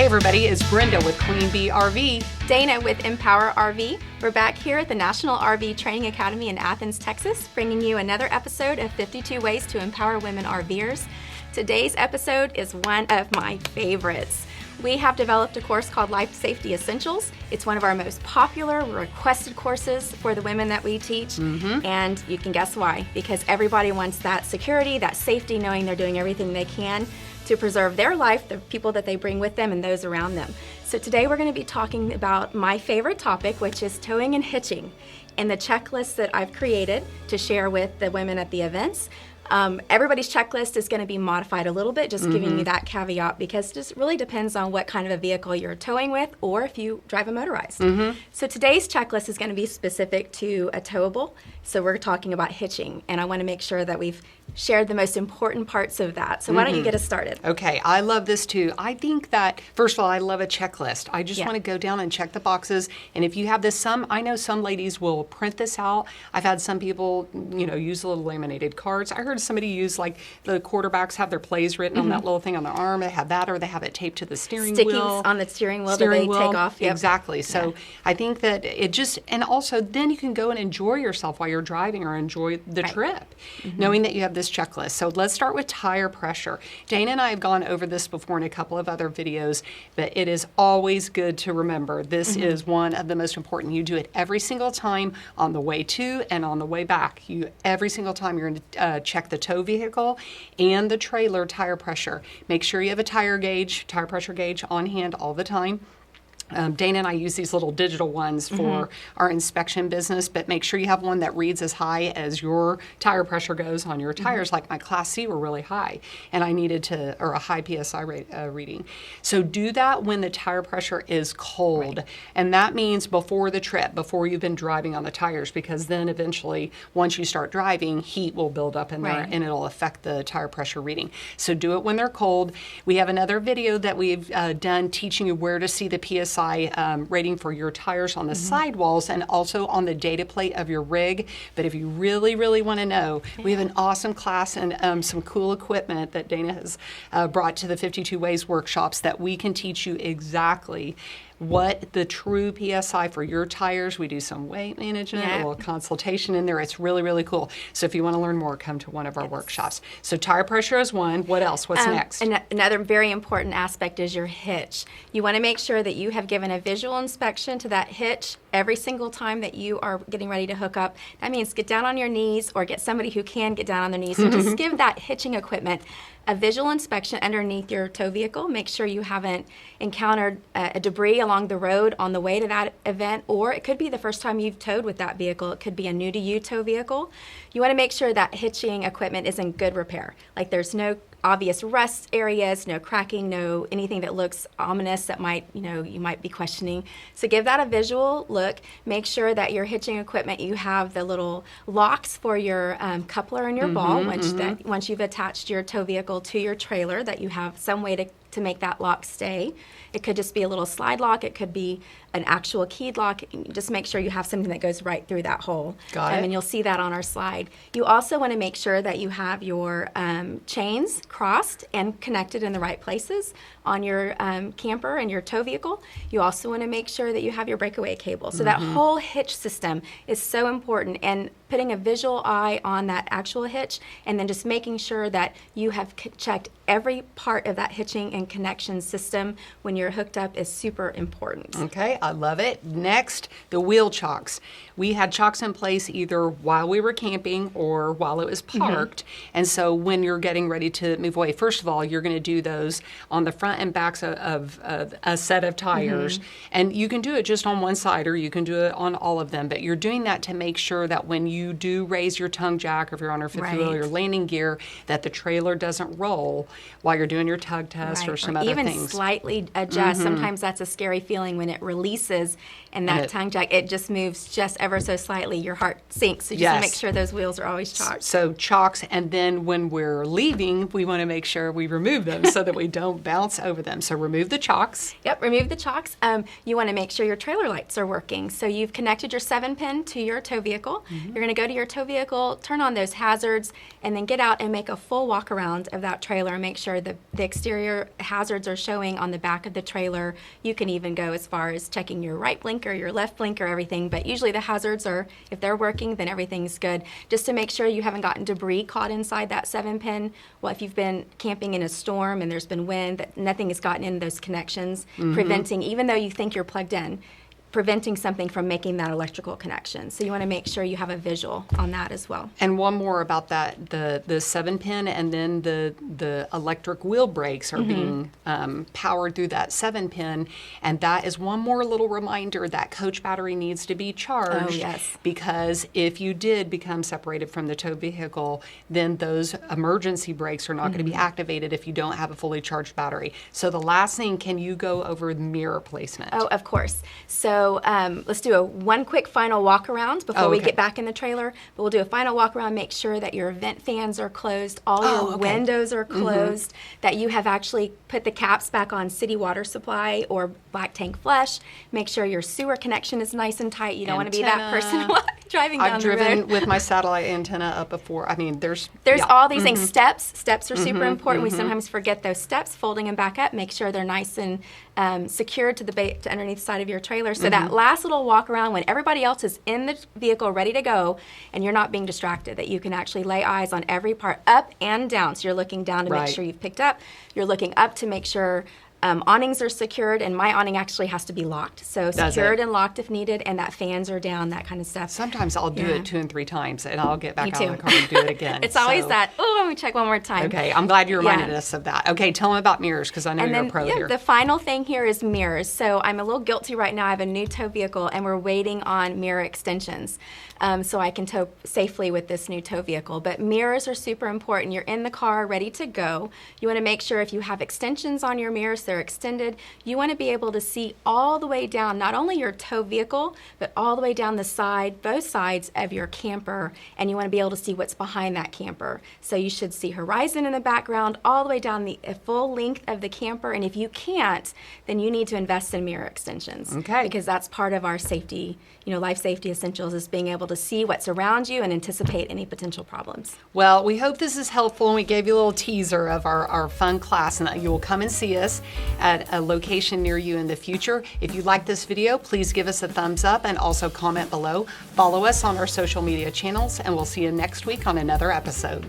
everybody, it's Brenda with Queen Bee RV. Dana with Empower RV. We're back here at the National RV Training Academy in Athens, Texas, bringing you another episode of 52 Ways to Empower Women RVers. Today's episode is one of my favorites. We have developed a course called Life Safety Essentials. It's one of our most popular, requested courses for the women that we teach. And you can guess why. Because everybody wants that security, that safety, knowing they're doing everything they can to preserve their life, the people that they bring with them, and those around them. So today we're going to be talking about my favorite topic, which is towing and hitching, and the checklist that I've created to share with the women at the events. Everybody's checklist is going to be modified a little bit, just giving you that caveat, because it just really depends on what kind of a vehicle you're towing with or if you drive a motorized. So today's checklist is going to be specific to a towable. So we're talking about hitching, and I want to make sure that we've shared the most important parts of that. So why don't you get us started? Okay, I love this too. I think that, first of all, I love a checklist. I just want to go down and check the boxes. And if you have this, I know some ladies will print this out. I've had some people, use little laminated cards. I heard somebody use, like, the quarterbacks have their plays written on that little thing on their arm. They have that, or they have it taped to the steering wheel. Stickings on the steering wheel that they take off. Yep. Exactly. So I think that it just, and also then you can go and enjoy yourself while you're driving or enjoy the trip, knowing that you have this checklist. So let's start with tire pressure. Dana and I have gone over this before in a couple of other videos, but it is always good to remember. This is one of the most important. You do it every single time on the way to and on the way back. Every single time you're going to check the tow vehicle and the trailer tire pressure. Make sure you have a tire pressure gauge on hand all the time. Dana and I use these little digital ones for our inspection business, but make sure you have one that reads as high as your tire pressure goes on your tires. Like my Class C were really high, and I needed or a high PSI reading. So do that when the tire pressure is cold, and that means before the trip, before you've been driving on the tires, because then eventually, once you start driving, heat will build up in there, and it'll affect the tire pressure reading. So do it when they're cold. We have another video that we've done teaching you where to see the PSI rating for your tires on the sidewalls and also on the data plate of your rig. But if you really, really want to know, we have an awesome class and some cool equipment that Dana has brought to the 52 Ways workshops that we can teach you exactly what the true PSI for your tires. We do some weight management, a little consultation in there. It's really, really cool. So if you want to learn more, come to one of our workshops. So tire pressure is one. What else? What's next? Another very important aspect is your hitch. You want to make sure that you have given a visual inspection to that hitch every single time that you are getting ready to hook up. That means get down on your knees or get somebody who can get down on their knees and just give that hitching equipment a visual inspection underneath your tow vehicle. Make sure you haven't encountered a debris along the road on the way to that event, or it could be the first time you've towed with that vehicle. It could be a new to you tow vehicle. You want to make sure that hitching equipment is in good repair. Like there's no obvious rust areas, no cracking, no anything that looks ominous that might, you might be questioning. So give that a visual look. Make sure that your hitching equipment, you have the little locks for your coupler and your ball, once you've attached your tow vehicle to your trailer, that you have some way to make that lock stay. It could just be a little slide lock. It could be an actual keyed lock. Just make sure you have something that goes right through that hole. Got it. And you'll see that on our slide. You also want to make sure that you have your chains crossed and connected in the right places on your camper and your tow vehicle. You also want to make sure that you have your breakaway cable. So that whole hitch system is so important, and putting a visual eye on that actual hitch, and then just making sure that you have checked every part of that hitching and connection system when you're hooked up is super important. Okay, I love it. Next, the wheel chocks. We had chocks in place either while we were camping or while it was parked. And so when you're getting ready to move away, first of all, you're going to do those on the front and backs of a set of tires. And you can do it just on one side, or you can do it on all of them. But you're doing that to make sure that when you do raise your tongue jack, or if you're on your fifth wheel, your landing gear, that the trailer doesn't roll while you're doing your tug test or some other things. Even slightly adjust. Sometimes that's a scary feeling when it releases and that tongue jack, it just moves just ever so slightly. Your heart sinks. So just make sure those wheels are always chocked. So chocks, and then when we're leaving, we want to make sure we remove them so that we don't bounce over them. So remove the chocks. Yep, remove the chocks. You want to make sure your trailer lights are working. So you've connected your 7-pin to your tow vehicle. You're going going to go to your tow vehicle, turn on those hazards, and then get out and make a full walk around of that trailer and make sure the exterior hazards are showing on the back of the trailer. You can even go as far as checking your right blinker, your left blinker, everything, but usually the hazards are, if they're working, then everything's good. Just to make sure you haven't gotten debris caught inside that 7-pin. Well, if you've been camping in a storm and there's been wind, that nothing has gotten in those connections, preventing, even though you think you're plugged in, preventing something from making that electrical connection. So you want to make sure you have a visual on that as well. And one more about that, the 7-pin and then the electric wheel brakes are being powered through that 7-pin, and that is one more little reminder that coach battery needs to be charged. Oh, yes. Because if you did become separated from the tow vehicle, then those emergency brakes are not going to be activated if you don't have a fully charged battery. So the last thing, can you go over the mirror placement? Oh, of course. So let's do one quick final walk around before we get back in the trailer. But we'll do a final walk around, make sure that your vent fans are closed, all your windows are closed, that you have actually put the caps back on city water supply or black tank flush. Make sure your sewer connection is nice and tight. You don't want to be that person driving down I've the road. driven with my satellite antenna up before. I mean, there's all these things. Steps are super important. We sometimes forget those steps, folding them back up, make sure they're nice and secured to underneath the side of your trailer. So that last little walk around when everybody else is in the vehicle ready to go and you're not being distracted, that you can actually lay eyes on every part up and down. So you're looking down to make sure you've picked up. You're looking up to make sure awnings are secured, and my awning actually has to be locked. So secured and locked if needed, and that fans are down, that kind of stuff. Sometimes I'll do it 2 and 3 times, and I'll get back out of the car and do it again. It's always that, let me check one more time. Okay, I'm glad you reminded us of that. Okay, tell them about mirrors, because I know you're a pro here. The final thing here is mirrors. So I'm a little guilty right now. I have a new tow vehicle, and we're waiting on mirror extensions. So I can tow safely with this new tow vehicle. But mirrors are super important. You're in the car, ready to go. You want to make sure if you have extensions on your mirrors, they're extended. You want to be able to see all the way down, not only your tow vehicle, but all the way down the side, both sides of your camper, and you want to be able to see what's behind that camper. So you should see horizon in the background, all the way down the full length of the camper, and if you can't, then you need to invest in mirror extensions. Okay. Because that's part of our safety, life safety essentials, is being able to see what's around you and anticipate any potential problems. Well, we hope this is helpful, and we gave you a little teaser of our fun class, and that you will come and see us at a location near you in the future. If you like this video, please give us a thumbs up and also comment below. Follow us on our social media channels, and we'll see you next week on another episode.